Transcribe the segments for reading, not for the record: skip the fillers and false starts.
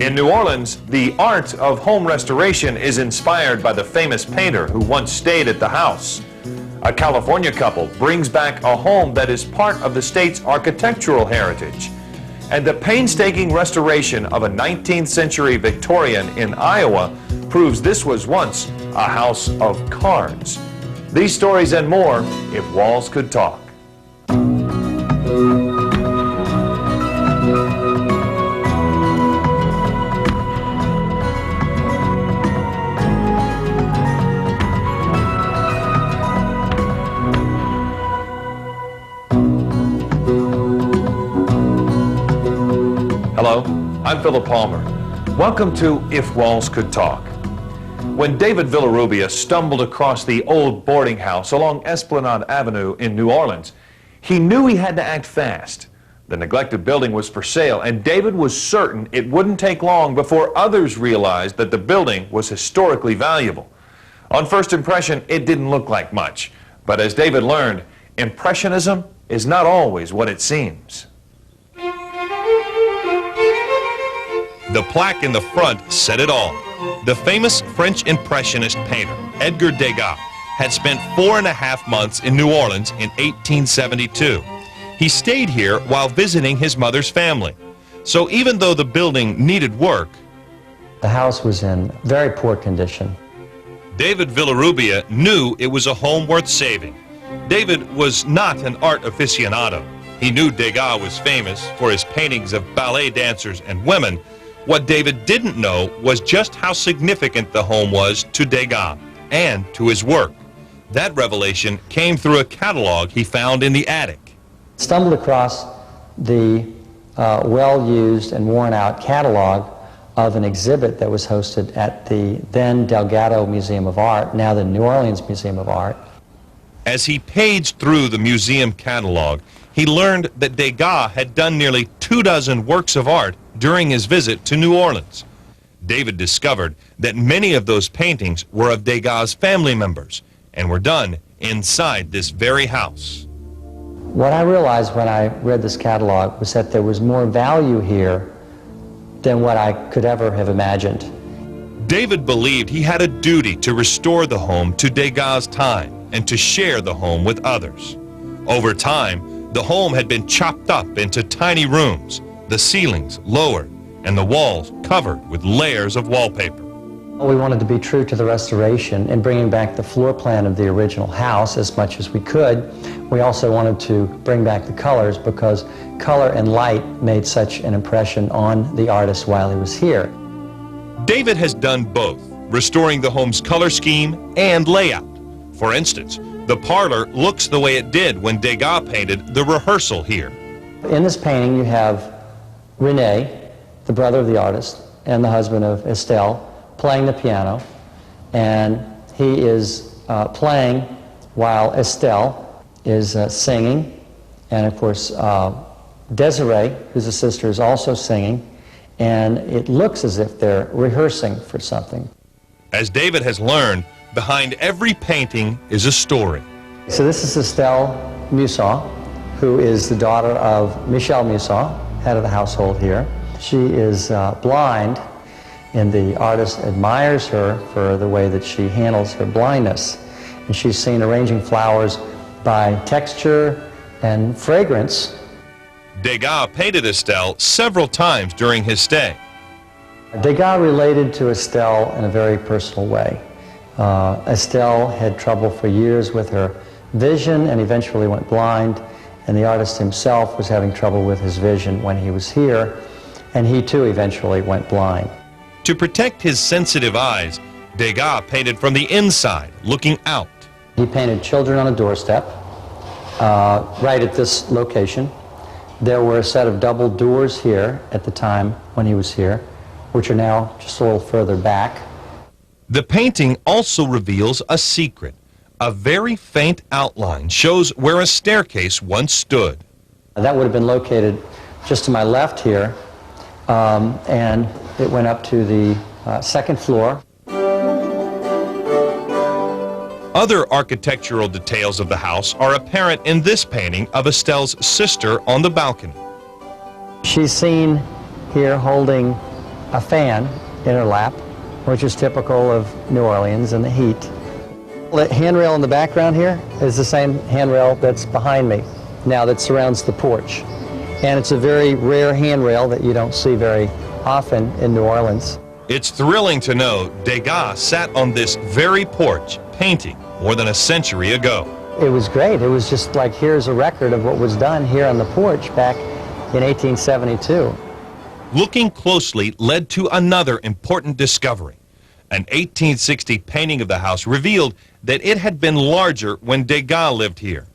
In New Orleans, the art of home restoration is inspired by the famous painter who once stayed at the house. A California couple brings back a home that is part of the state's architectural heritage. And the painstaking restoration of a 19th century Victorian in Iowa proves this was once a house of cards. These stories and more if walls could talk. Hello, I'm Phillip Palmer. Welcome to If Walls Could Talk. When David Villarubia stumbled across the old boarding house along Esplanade Avenue in New Orleans, he knew he had to act fast. The neglected building was for sale, and David was certain it wouldn't take long before others realized that the building was historically valuable. On first impression, it didn't look like much. But as David learned, Impressionism is not always what it seems. The plaque in the front said it all. The famous French Impressionist painter, Edgar Degas, had spent 4.5 months in New Orleans in 1872. He stayed here while visiting his mother's family. So even though the building needed work, the house was in very poor condition. David Villarubia knew it was a home worth saving. David was not an art aficionado. He knew Degas was famous for his paintings of ballet dancers and women. What David didn't know was just how significant the home was to Degas and to his work. That revelation came through a catalog he found in the attic. Stumbled across the well-used and worn-out catalog of an exhibit that was hosted at the then Delgado Museum of Art, now the New Orleans Museum of Art. As he paged through the museum catalog, he learned that Degas had done nearly 24 works of art during his visit to New Orleans. David discovered that many of those paintings were of Degas' family members and were done inside this very house. What I realized when I read this catalog was that there was more value here than what I could ever have imagined. David believed he had a duty to restore the home to Degas' time and to share the home with others. Over time, the home had been chopped up into tiny rooms, the ceilings lowered, and the walls covered with layers of wallpaper. We wanted to be true to the restoration and bringing back the floor plan of the original house as much as we could. We also wanted to bring back the colors because color and light made such an impression on the artist while he was here. David has done both, restoring the home's color scheme and layout. For instance, the parlor looks the way it did when Degas painted the rehearsal here. In this painting you have René, the brother of the artist, and the husband of Estelle, playing the piano, and he is playing while Estelle is singing, and of course Desiree, who's a sister, is also singing, and it looks as if they're rehearsing for something. As David has learned, behind every painting is a story. So this is Estelle Musat, who is the daughter of Michel Musat, head of the household here. She is blind, and the artist admires her for the way that she handles her blindness. And she's seen arranging flowers by texture and fragrance. Degas painted Estelle several times during his stay. Degas related to Estelle in a very personal way. Estelle had trouble for years with her vision and eventually went blind, and the artist himself was having trouble with his vision when he was here, and he too eventually went blind. To protect his sensitive eyes, Degas painted from the inside, looking out. He painted children on a doorstep, right at this location. There were a set of double doors here at the time when he was here, which are now just a little further back. The painting also reveals a secret. A very faint outline shows where a staircase once stood. That would have been located just to my left here, and it went up to the second floor. Other architectural details of the house are apparent in this painting of Estelle's sister on the balcony. She's seen here holding a fan in her lap, which is typical of New Orleans and the heat. The handrail in the background here is the same handrail that's behind me now that surrounds the porch. And it's a very rare handrail that you don't see very often in New Orleans. It's thrilling to know Degas sat on this very porch painting more than a century ago. It was great. It was just like, here's a record of what was done here on the porch back in 1872. Looking closely led to another important discovery. An 1860 painting of the house revealed that it had been larger when Degas lived here.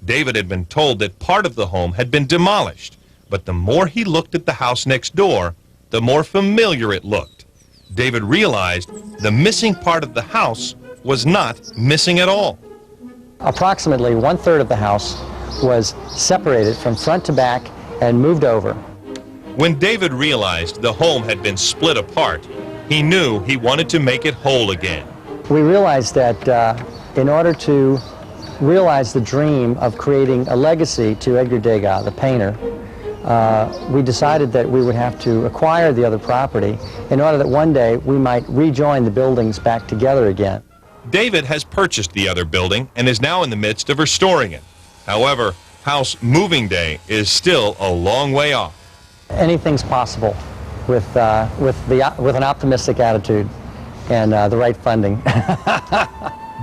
David had been told that part of the home had been demolished, but the more he looked at the house next door, the more familiar it looked. David realized the missing part of the house was not missing at all. Approximately 1/3 of the house was separated from front to back and moved over. When David realized the home had been split apart, he knew he wanted to make it whole again. We realized that in order to realize the dream of creating a legacy to Edgar Degas, the painter, we decided that we would have to acquire the other property in order that one day we might rejoin the buildings back together again. David has purchased the other building and is now in the midst of restoring it. However, house moving day is still a long way off. Anything's possible with an optimistic attitude and the right funding.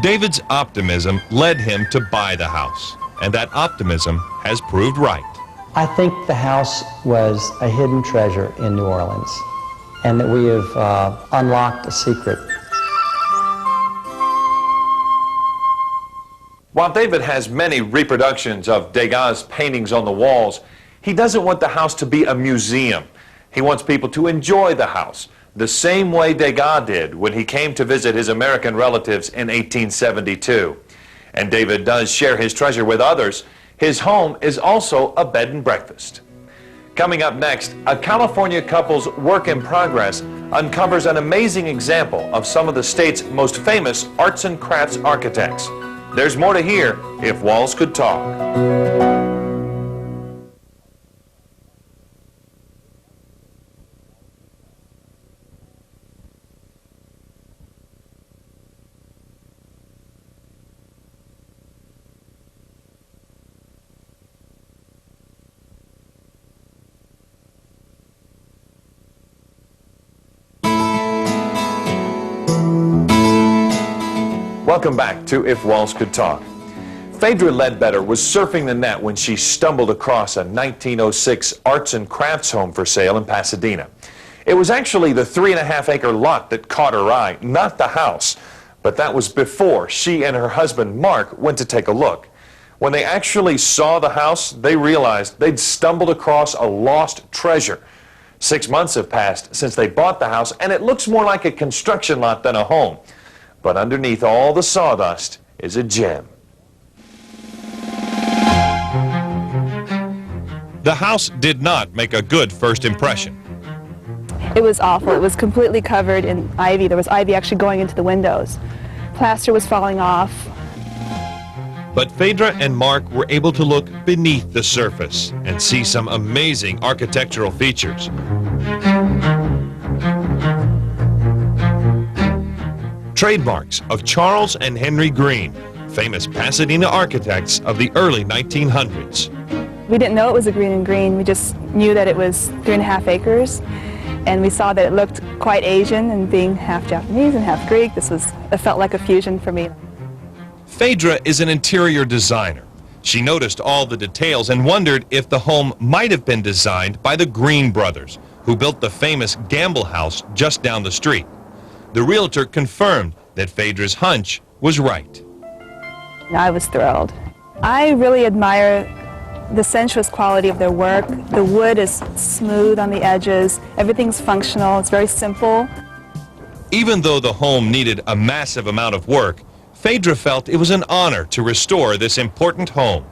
David's optimism led him to buy the house, and that optimism has proved right. I think the house was a hidden treasure in New Orleans, and that we have unlocked a secret. While David has many reproductions of Degas' paintings on the walls, he doesn't want the house to be a museum. He wants people to enjoy the house, the same way Degas did when he came to visit his American relatives in 1872. And David does share his treasure with others. His home is also a bed and breakfast. Coming up next, a California couple's work in progress uncovers an amazing example of some of the state's most famous arts and crafts architects. There's more to hear if walls could talk. Welcome back to If Walls Could Talk. Phaedra Ledbetter was surfing the net when she stumbled across a 1906 arts and crafts home for sale in Pasadena. It was actually the 3.5-acre lot that caught her eye, not the house. But that was before she and her husband Mark went to take a look. When they actually saw the house, they realized they'd stumbled across a lost treasure. 6 months have passed since they bought the house, and it looks more like a construction lot than a home. But underneath all the sawdust is a gem. The house did not make a good first impression. It was awful. It was completely covered in ivy. There was ivy actually going into the windows. Plaster was falling off. But Phaedra and Mark were able to look beneath the surface and see some amazing architectural features. Trademarks of Charles and Henry Green, famous Pasadena architects of the early 1900s. We didn't know it was a green and green. We just knew that it was 3.5 acres. And we saw that it looked quite Asian, and being half Japanese and half Greek, it felt like a fusion for me. Phaedra is an interior designer. She noticed all the details and wondered if the home might have been designed by the Green brothers, who built the famous Gamble House just down the street. The realtor confirmed that Phaedra's hunch was right. I was thrilled. I really admire the sensuous quality of their work. The wood is smooth on the edges. Everything's functional. It's very simple. Even though the home needed a massive amount of work, Phaedra felt it was an honor to restore this important home.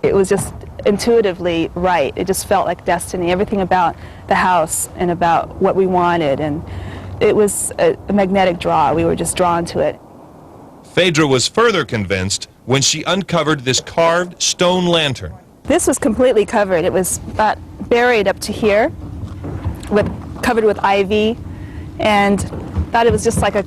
It was just intuitively right. It just felt like destiny. Everything about the house and about what we wanted, and it was a magnetic draw. We were just drawn to it. Phaedra was further convinced when she uncovered this carved stone lantern. This was completely covered. It was about buried up to here with covered with ivy, and thought it was just like a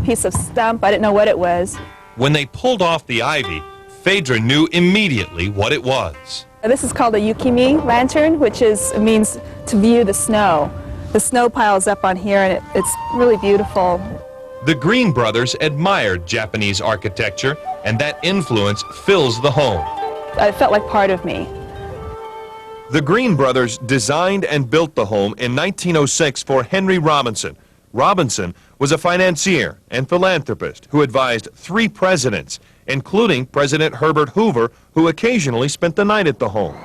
piece of stump. I didn't know what it was. When they pulled off the ivy, Phaedra knew immediately what it was. This is called a yukimi lantern, which means to view the snow. The snow piles up on here, and it's really beautiful. The Green brothers admired Japanese architecture, and that influence fills the home. I felt like part of me. The Green brothers designed and built the home in 1906 for Henry Robinson. Robinson was a financier and philanthropist who advised 3 presidents, including President Herbert Hoover, who occasionally spent the night at the home.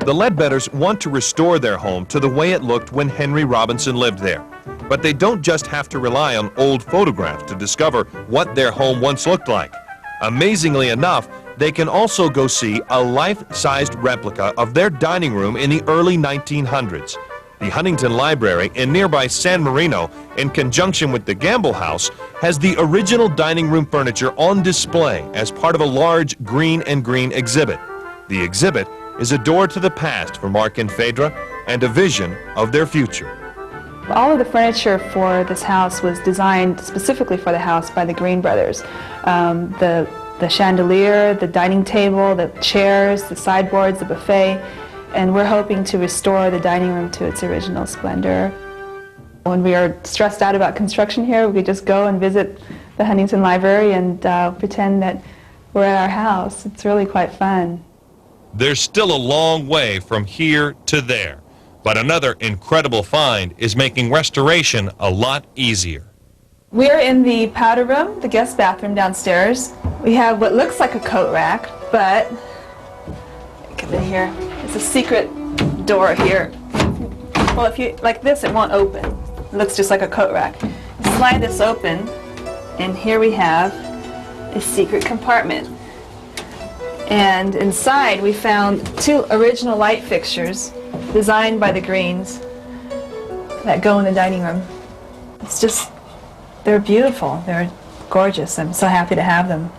The Ledbetters want to restore their home to the way it looked when Henry Robinson lived there. But they don't just have to rely on old photographs to discover what their home once looked like. Amazingly enough, they can also go see a life-sized replica of their dining room in the early 1900s. The Huntington Library in nearby San Marino, in conjunction with the Gamble House, has the original dining room furniture on display as part of a large Green and Green exhibit. The exhibit is a door to the past for Mark and Phaedra and a vision of their future. All of the furniture for this house was designed specifically for the house by the Green brothers. The chandelier, the dining table, the chairs, the sideboards, the buffet, and we're hoping to restore the dining room to its original splendor. When we are stressed out about construction here, we could just go and visit the Huntington Library and pretend that we're at our house. It's really quite fun. There's still a long way from here to there, but another incredible find is making restoration a lot easier. We're in the powder room, the guest bathroom downstairs. We have what looks like a coat rack, but come in here. There's a secret door here. Well, if you like this, it won't open. It looks just like a coat rack. Slide this open, and here we have a secret compartment. And inside, we found 2 original light fixtures designed by the Greens that go in the dining room. It's just, they're beautiful. They're gorgeous. I'm so happy to have them.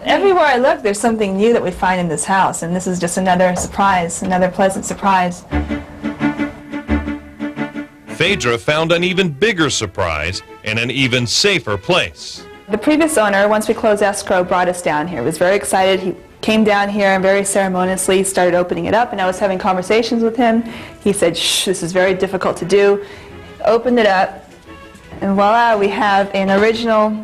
Everywhere I look, there's something new that we find in this house, and this is just another surprise, another pleasant surprise. Phaedra found an even bigger surprise in an even safer place. The previous owner, once we closed escrow, brought us down here. He was very excited. He came down here and very ceremoniously started opening it up, and I was having conversations with him. He said, "Shh, this is very difficult to do." Opened it up, and voila, we have an original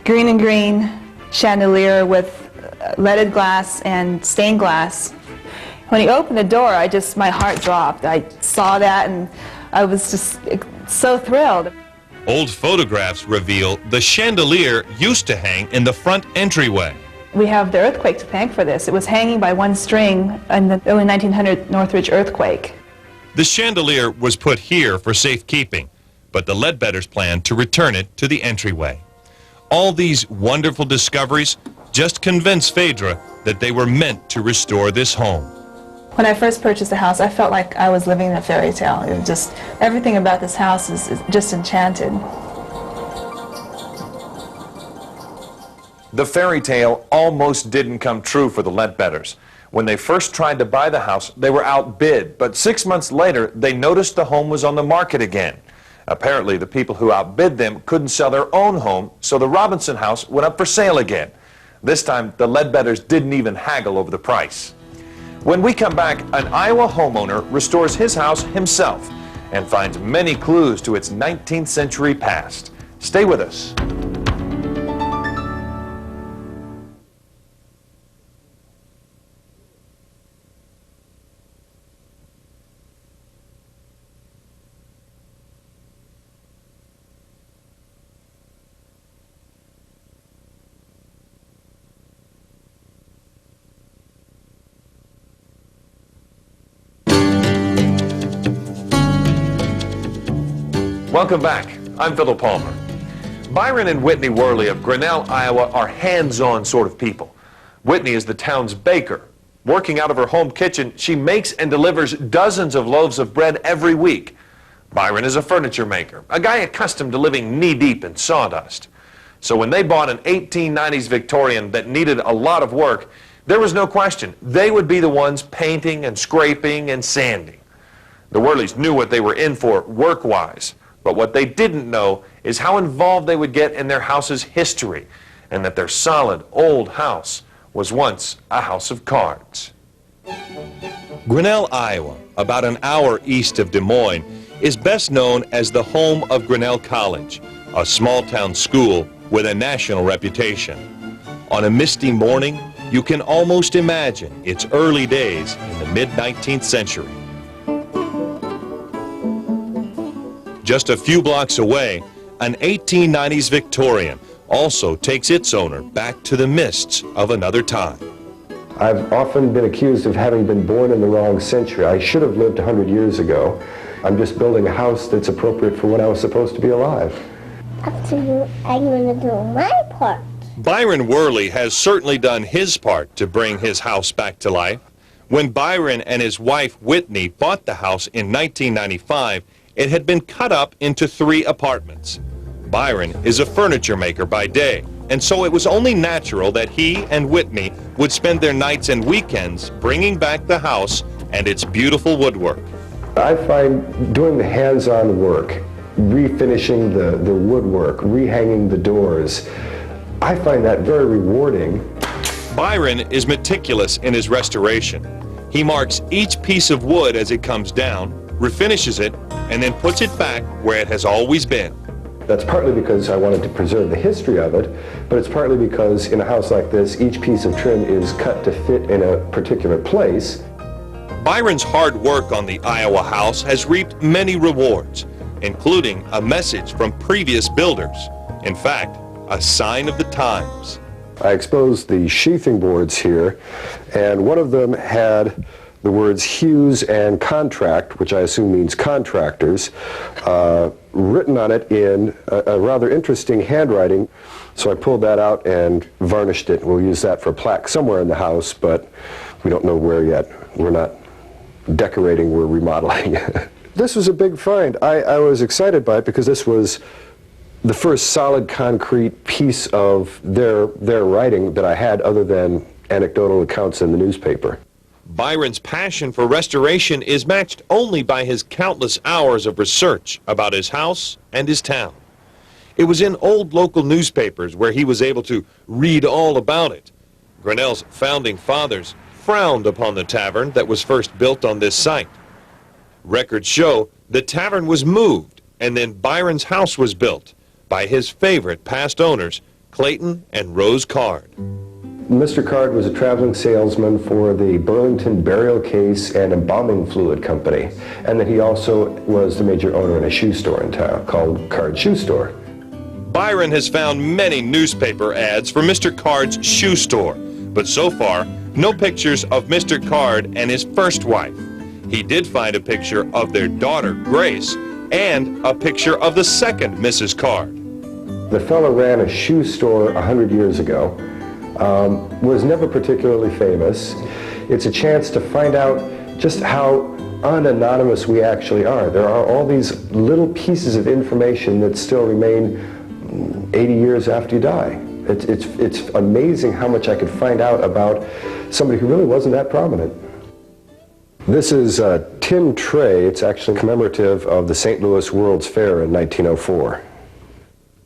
Green and Green chandelier with leaded glass and stained glass. When he opened the door, my heart dropped. I saw that, and I was just so thrilled. Old photographs reveal the chandelier used to hang in the front entryway. We have the earthquake to thank for this. It was hanging by one string in the early 1900 Northridge earthquake. The chandelier was put here for safekeeping, but the Ledbetters planned to return it to the entryway. All these wonderful discoveries just convinced Phaedra that they were meant to restore this home. When I first purchased the house, I felt like I was living in a fairy tale. It was just, everything about this house is just enchanted. The fairy tale almost didn't come true for the Ledbetters. When they first tried to buy the house, they were outbid, but 6 months later, they noticed the home was on the market again. Apparently, the people who outbid them couldn't sell their own home, so the Robinson house went up for sale again. This time, the Ledbetters didn't even haggle over the price. When we come back, an Iowa homeowner restores his house himself and finds many clues to its 19th century past. Stay with us. Welcome back. I'm Phillip Palmer. Byron and Whitney Worley of Grinnell, Iowa are hands-on sort of people. Whitney is the town's baker. Working out of her home kitchen, she makes and delivers dozens of loaves of bread every week. Byron is a furniture maker, a guy accustomed to living knee-deep in sawdust. So when they bought an 1890s Victorian that needed a lot of work, there was no question they would be the ones painting and scraping and sanding. The Worleys knew what they were in for work-wise, but what they didn't know is how involved they would get in their house's history, and that their solid, old house was once a house of cards. Grinnell, Iowa, about an hour east of Des Moines, is best known as the home of Grinnell College, a small-town school with a national reputation. On a misty morning, you can almost imagine its early days in the mid-19th century. Just a few blocks away, an 1890s Victorian also takes its owner back to the mists of another time. I've often been accused of having been born in the wrong century. I should have lived 100 years ago. I'm just building a house that's appropriate for when I was supposed to be alive. Up to you, I'm going to do my part. Byron Worley has certainly done his part to bring his house back to life. When Byron and his wife Whitney bought the house in 1995, it had been cut up into 3 apartments. Byron is a furniture maker by day, and so it was only natural that he and Whitney would spend their nights and weekends bringing back the house and its beautiful woodwork. I find doing the hands-on work, refinishing the woodwork, rehanging the doors, I find that very rewarding. Byron is meticulous in his restoration. He marks each piece of wood as it comes down, refinishes it, and then puts it back where it has always been. That's partly because I wanted to preserve the history of it, but it's partly because in a house like this, each piece of trim is cut to fit in a particular place. Byron's hard work on the Iowa house has reaped many rewards, including a message from previous builders. In fact, a sign of the times. I exposed the sheathing boards here, and one of them had the words Hughes and Contract, which I assume means contractors, written on it in a rather interesting handwriting. So I pulled that out and varnished it. We'll use that for a plaque somewhere in the house, but we don't know where yet. We're not decorating, we're remodeling. This was a big find. I was excited by it because this was the first solid concrete piece of their writing that I had other than anecdotal accounts in the newspaper. Byron's passion for restoration is matched only by his countless hours of research about his house and his town. It was in old local newspapers where he was able to read all about it. Grinnell's founding fathers frowned upon the tavern that was first built on this site. Records show the tavern was moved and then Byron's house was built by his favorite past owners, Clayton and Rose Card. Mr. Card was a traveling salesman for the Burlington Burial Case and Embalming Fluid Company, and that he also was the major owner in a shoe store in town called Card Shoe Store. Byron has found many newspaper ads for Mr. Card's shoe store, but so far, no pictures of Mr. Card and his first wife. He did find a picture of their daughter, Grace, and a picture of the second Mrs. Card. The fellow ran a shoe store 100 years ago. Was never particularly famous. It's a chance to find out just how unanonymous we actually are. There are all these little pieces of information that still remain 80 years after you die. It's amazing how much I could find out about somebody who really wasn't that prominent. This is a tin tray. It's actually commemorative of the St. Louis World's Fair in 1904.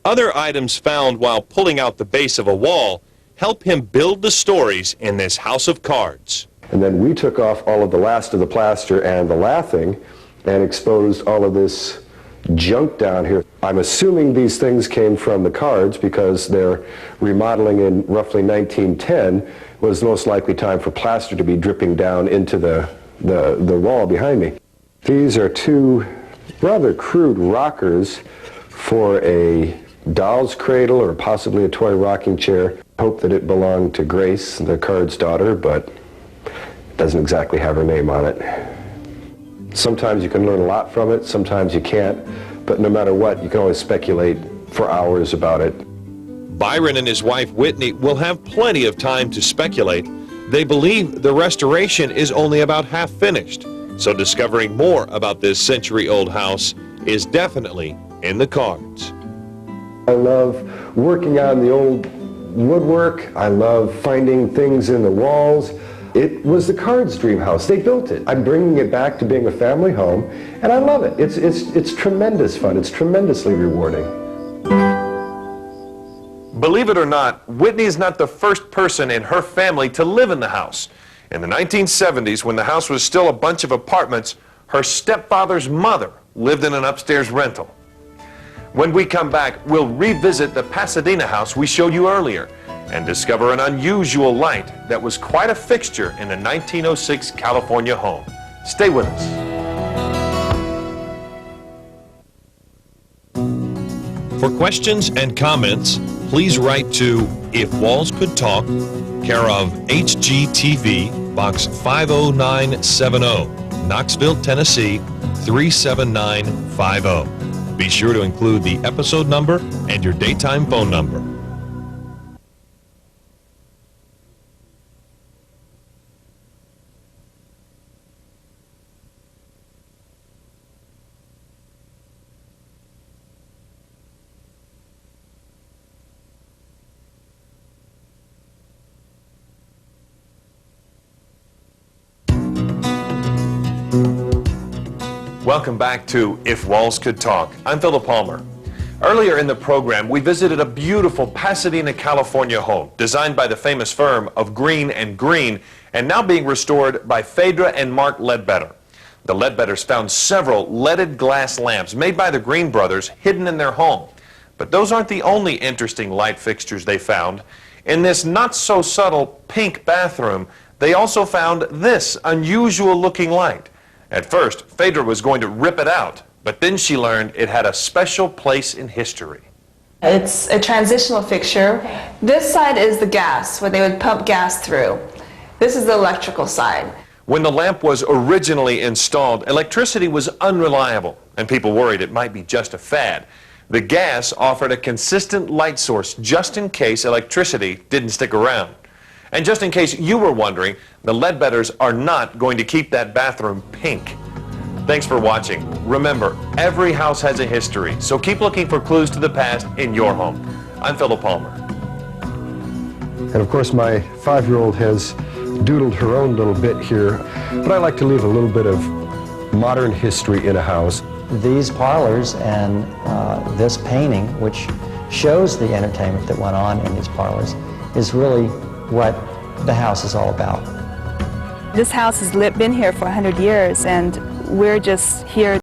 Other items found while pulling out the base of a wall help him build the stories in this house of cards. And then we took off all of the last of the plaster and the lathing and exposed all of this junk down here. I'm assuming these things came from the Cards because their remodeling in roughly 1910 was the most likely time for plaster to be dripping down into the wall behind me. These are 2 rather crude rockers for a doll's cradle or possibly a toy rocking chair. Hope that it belonged to Grace, the Card's daughter, but it doesn't exactly have her name on it. Sometimes you can learn a lot from it, sometimes you can't, but no matter what, you can always speculate for hours about it. Byron and his wife Whitney will have plenty of time to speculate. They believe the restoration is only about half finished, so discovering more about this century-old house is definitely in the cards. I love working on the old woodwork. I love finding things in the walls. It was the Cards' dream house. They built it. I'm bringing it back to being a family home, and I love it. It's tremendous fun. It's tremendously rewarding. Believe it or not, Whitney is not the first person in her family to live in the house. In the 1970s, when the house was still a bunch of apartments, her stepfather's mother lived in an upstairs rental. When we come back, we'll revisit the Pasadena house we showed you earlier and discover an unusual light that was quite a fixture in a 1906 California home. Stay with us. For questions and comments, please write to If Walls Could Talk, care of HGTV, Box 50970, Knoxville, Tennessee 37950. Be sure to include the episode number and your daytime phone number. Welcome back to If Walls Could Talk. I'm Phillip Palmer. Earlier in the program, we visited a beautiful Pasadena, California home designed by the famous firm of Green & Green and now being restored by Phaedra and Mark Ledbetter. The Ledbetters found several leaded glass lamps made by the Green brothers hidden in their home. But those aren't the only interesting light fixtures they found. In this not-so-subtle pink bathroom, they also found this unusual-looking light. At first, Phaedra was going to rip it out, but then she learned it had a special place in history. It's a transitional fixture. This side is the gas, where they would pump gas through. This is the electrical side. When the lamp was originally installed, electricity was unreliable, and people worried it might be just a fad. The gas offered a consistent light source just in case electricity didn't stick around. And just in case you were wondering, the Ledbetters are not going to keep that bathroom pink. Thanks for watching. Remember, every house has a history, so keep looking for clues to the past in your home. I'm Phillip Palmer. And of course, my 5-year-old has doodled her own little bit here, but I like to leave a little bit of modern history in a house. These parlors and this painting, which shows the entertainment that went on in these parlors, is really what the house is all about. This house has been here for 100 years, and we're just here